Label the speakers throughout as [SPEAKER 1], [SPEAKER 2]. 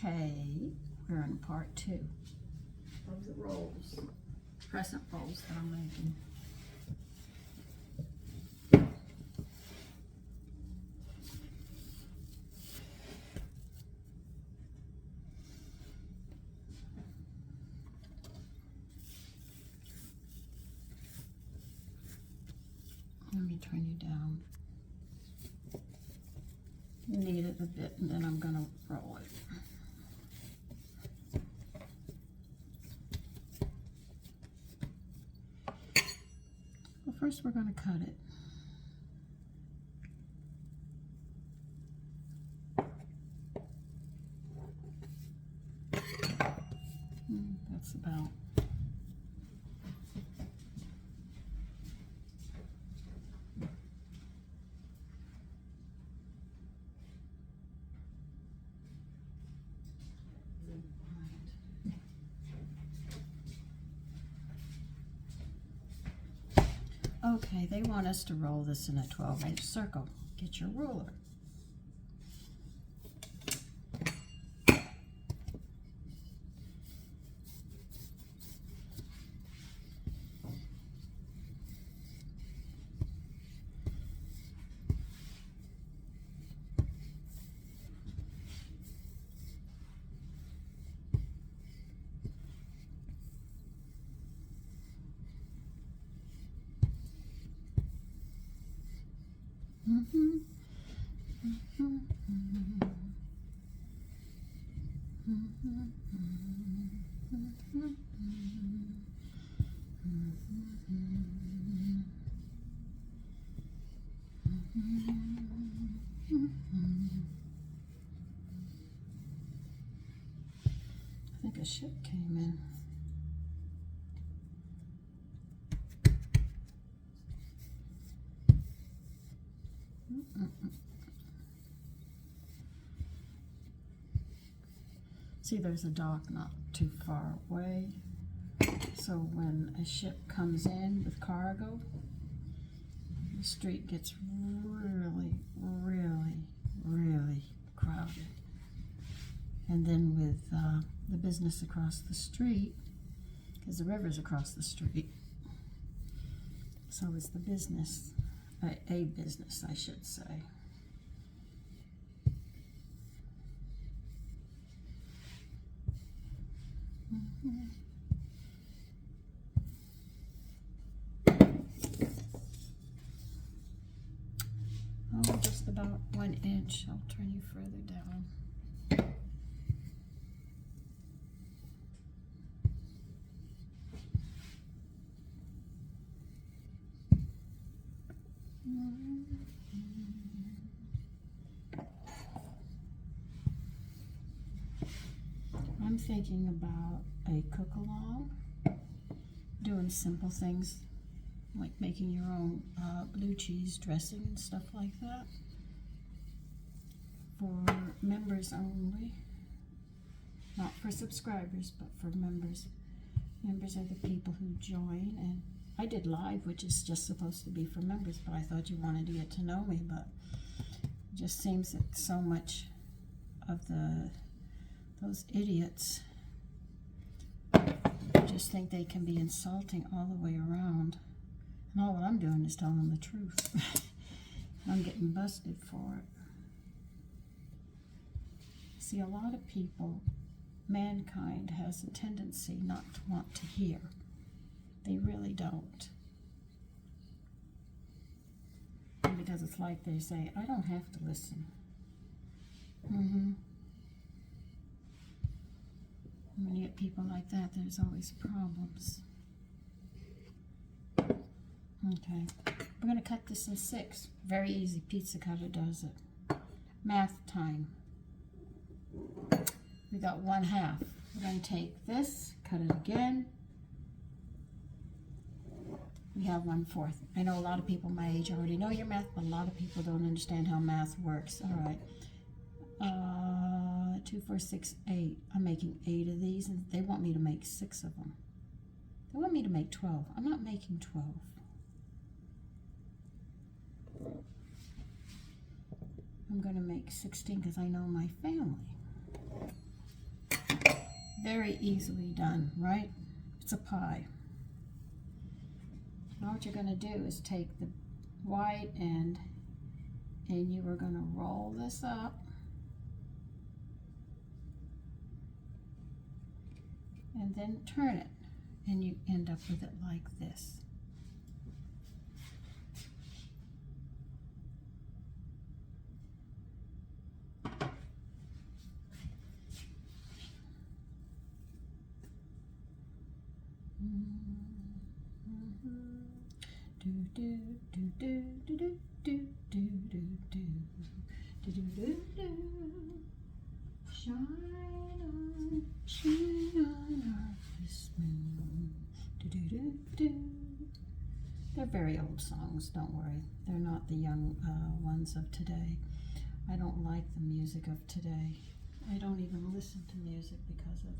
[SPEAKER 1] Okay, we're in part 2 of the rolls, crescent rolls that I'm making. Let me turn you down. Knead it a bit and then I'm going to roll it. Well, first we're going to cut it. That's about. Okay, they want us to roll this in a 12-inch circle. Get your ruler. I think a ship came in. See, there's a dock not too far away, so when a ship comes in with cargo, the street gets really, really, really crowded. And then with the business across the street, because the river's across the street, so is the business, a business I should say. Oh, just about 1 inch. I'll turn you further down. I'm thinking about a cook-along, doing simple things like making your own blue cheese dressing and stuff like that for members only, not for subscribers, but for members. Members are the people who join, and I did live, which is just supposed to be for members, but I thought you wanted to get to know me, but it just seems that so much of those idiots just think they can be insulting all the way around. And all I'm doing is telling them the truth. I'm getting busted for it. See, a lot of people, mankind has a tendency not to want to hear. They really don't. And because it's like they say, I don't have to listen. When you get people like that, there's always problems. Okay, we're going to cut this in 6. Very easy, pizza cutter does it. Math time. We got 1/2. We're going to take this, cut it again. We have 1/4. I know a lot of people my age already know your math, but a lot of people don't understand how math works. All right. 2, 4, 6, 8. I'm making 8 of these, and they want me to make 6 of them. They want me to make 12. I'm not making 12. I'm going to make 16 because I know my family. Very easily done, right? It's a pie. Now what you're going to do is take the white end and you are going to roll this up and then turn it, and you end up with it like this. Shine on harvest moon. They're very old songs, don't worry. They're not the young ones of today. I don't like the music of today. I don't even listen to music because of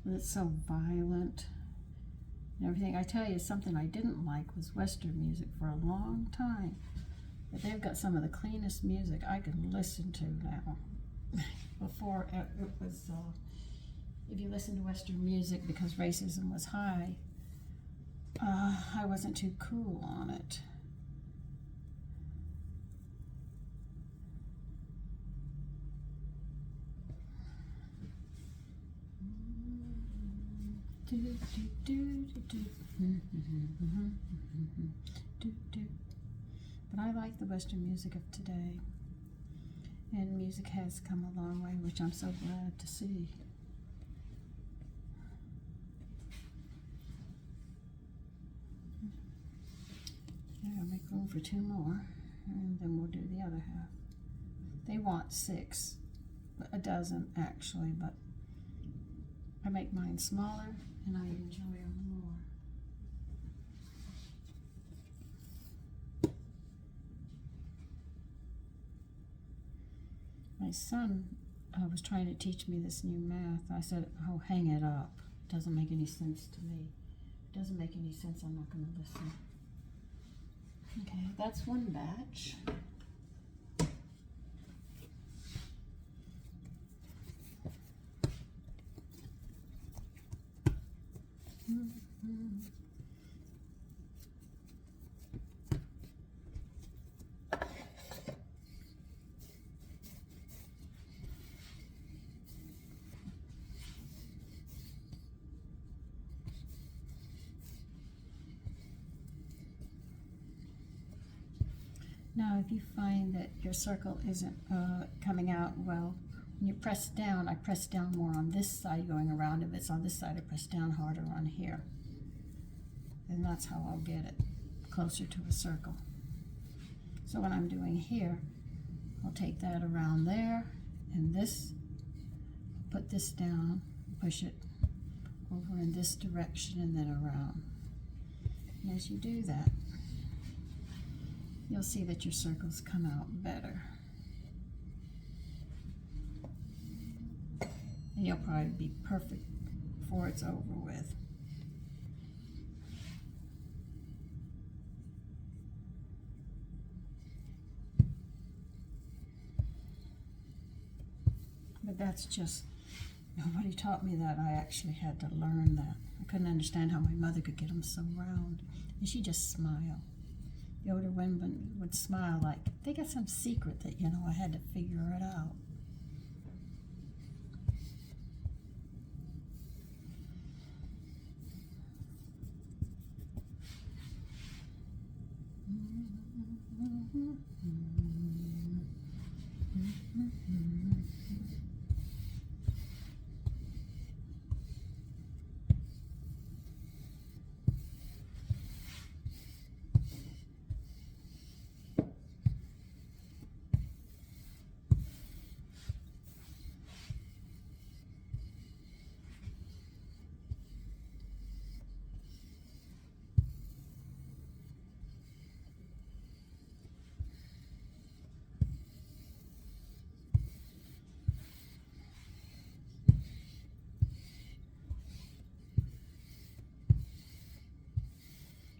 [SPEAKER 1] that. It's so violent and everything. I tell you, something I didn't like was Western music for a long time. But they've got some of the cleanest music I can listen to now. Before it was, if you listen to Western music because racism was high, I wasn't too cool on it. But I like the Western music of today. And music has come a long way, which I'm so glad to see. Yeah, I'll make room for 2 more, and then we'll do the other half. They want 6, a dozen actually, but I make mine smaller and I enjoy them more. My son was trying to teach me this new math. I said, oh, hang it up. It doesn't make any sense to me. It doesn't make any sense. I'm not going to listen. Okay, that's one batch. Now, if you find that your circle isn't coming out well, when you press down, I press down more on this side going around. If it's on this side, I press down harder on here. And that's how I'll get it closer to a circle. So what I'm doing here, I'll take that around there, and this, put this down, push it over in this direction and then around. And as you do that, you'll see that your circles come out better. And you'll probably be perfect before it's over with. But that's just, nobody taught me that. I actually had to learn that. I couldn't understand how my mother could get them so round. And she just smiled. The older women would smile like they got some secret that, I had to figure it out.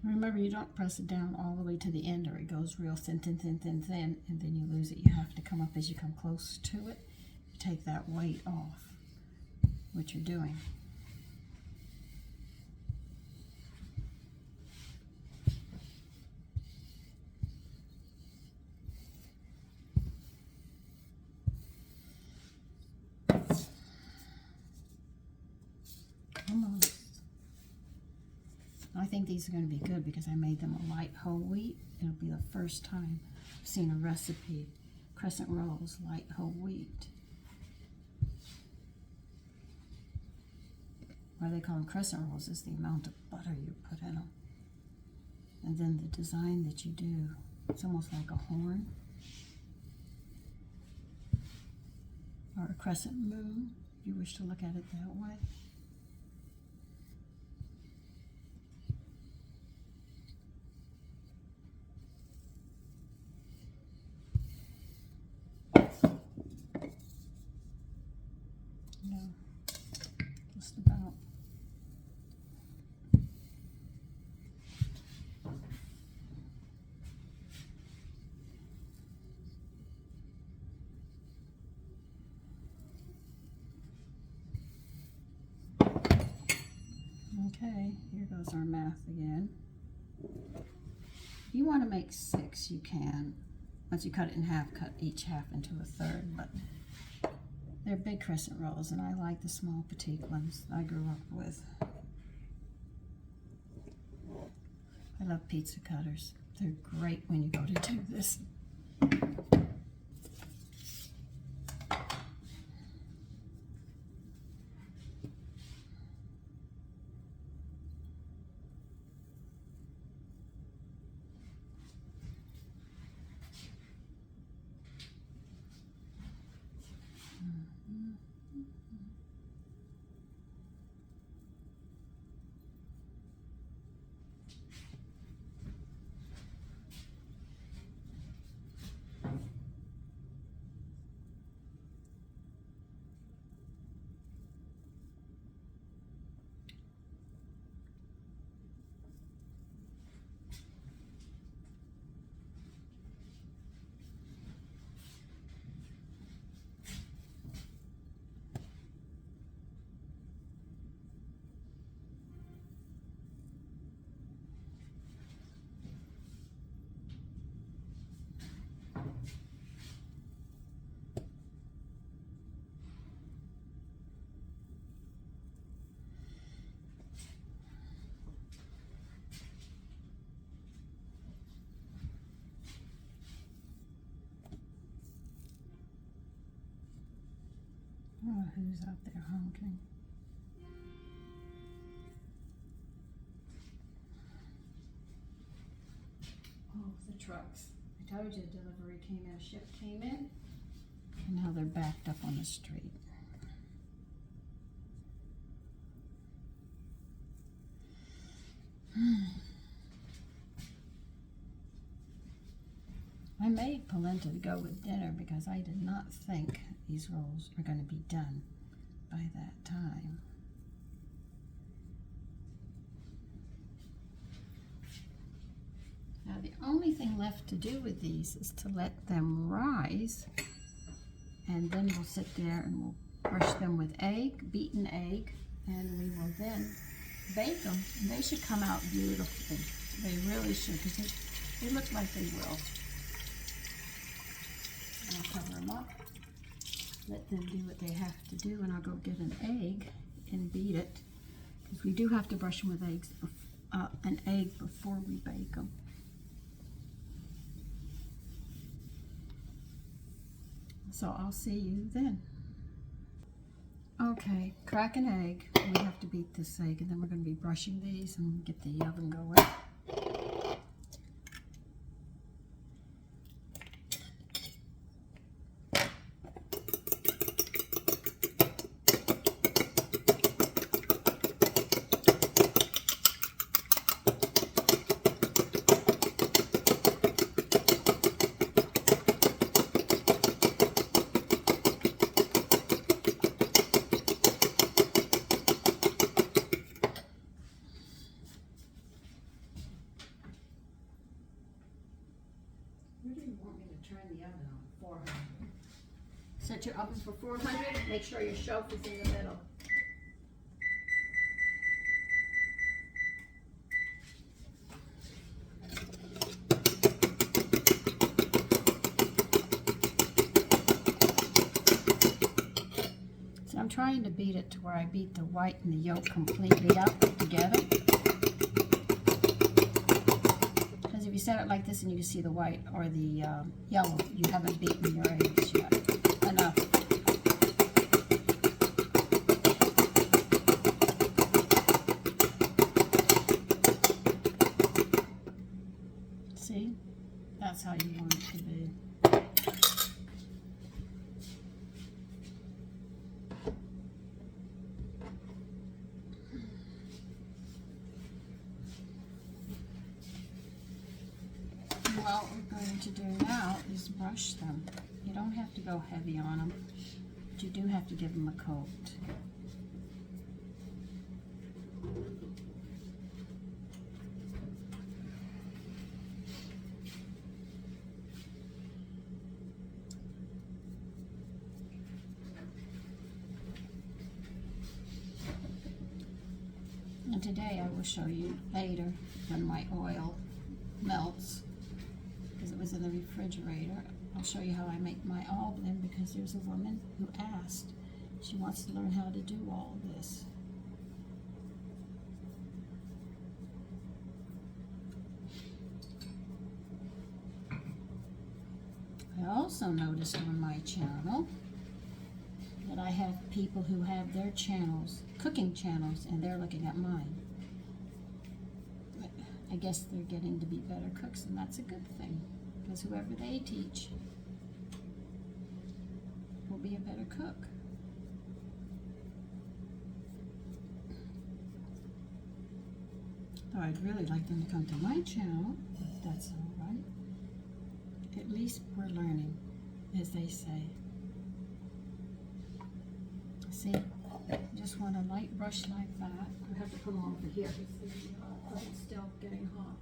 [SPEAKER 1] Remember, you don't press it down all the way to the end or it goes real thin, thin, thin, thin, thin, and then you lose it. You have to come up as you come close to it. You take that weight off what you're doing. Almost. I think these are going to be good because I made them a light whole wheat. It'll be the first time I've seen a recipe, crescent rolls, light whole wheat. Why they call them crescent rolls is the amount of butter you put in them. And then the design that you do, it's almost like a horn. Or a crescent moon, if you wish to look at it that way. Just about. Okay, here goes our math again. If you want to make 6, you can. Once you cut it in half, cut each half into a third, but they're big crescent rolls, and I like the small petite ones I grew up with. I love pizza cutters. They're great when you go to do this. Oh, who's out there honking? Oh, the trucks. I told you delivery came in, a ship came in, and now they're backed up on the street. I made polenta to go with dinner because I did not think these rolls were going to be done by that time. Now the only thing left to do with these is to let them rise, and then we'll sit there and we'll brush them with egg, beaten egg, and we will then bake them. And they should come out beautifully. They really should, because they look like they will. I'll cover them up, let them do what they have to do, and I'll go get an egg and beat it, because we do have to brush them with an egg before we bake them. So I'll see you then. Okay, crack an egg. We have to beat this egg, and then we're going to be brushing these and get the oven going. Ovens for 400. Make sure your shelf is in the middle. So I'm trying to beat it to where I beat the white and the yolk completely up together. Because if you set it like this and you can see the white or the yellow, you haven't beaten your eggs yet. Enough. See? That's how you want it to be. What we're going to do now is brush them. You don't have to go heavy on them, but you do have to give them a coat. And today I will show you later when my oil melts, because it was in the refrigerator. I'll show you how I make my all blend, because there's a woman who asked. She wants to learn how to do all of this. I also noticed on my channel that I have people who have their channels, cooking channels, and they're looking at mine. I guess they're getting to be better cooks, and that's a good thing, because whoever they teach will be a better cook. Though I'd really like them to come to my channel, if that's all right. At least we're learning, as they say. See, just want a light brush like that. I have to put them over here. It's still getting hot.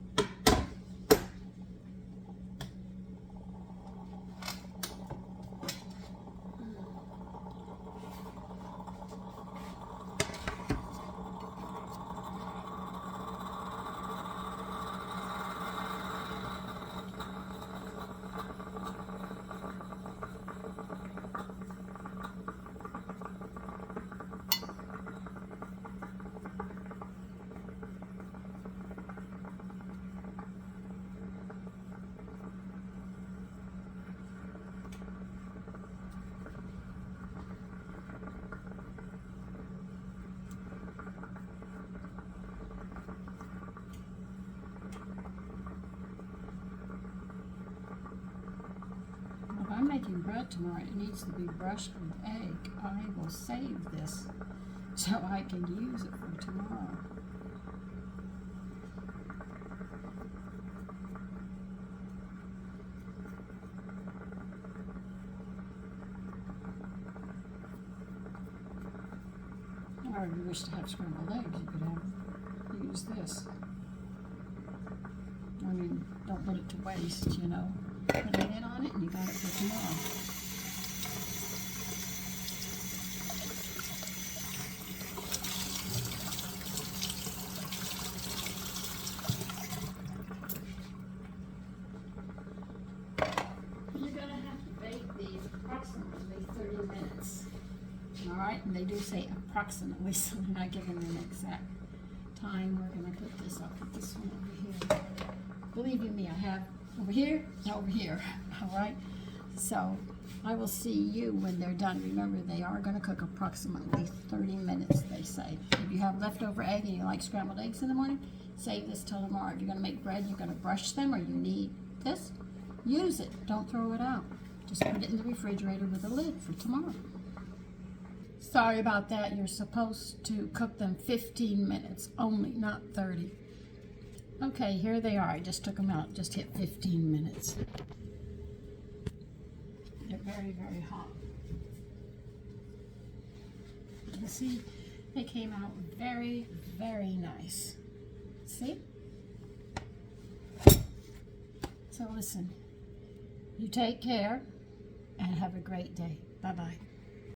[SPEAKER 1] I'm making bread tomorrow. It needs to be brushed with egg. I will save this so I can use it for tomorrow. Or if you wish to have scrambled eggs, you could use this. I mean, don't put it to waste, you know. Put a lid on it and you got it for tomorrow. You're going to have to bake these approximately 30 minutes. Alright, and they do say approximately, so they're not giving an exact time. We're going to put this, I'll put this one over here. Believe you me, I have over here and over here. Alright, so I will see you when they're done. Remember, they are going to cook approximately 30 minutes, they say. If you have leftover egg and you like scrambled eggs in the morning, save this till tomorrow. If you're going to make bread, you're going to brush them, or you need this, use it. Don't throw it out. Just put it in the refrigerator with a lid for tomorrow. Sorry about that. You're supposed to cook them 15 minutes only, not 30. Okay, here they are. I just took them out. Just hit 15 minutes. They're very, very hot. You see, they came out very, very nice. See? So listen, you take care and have a great day. Bye-bye.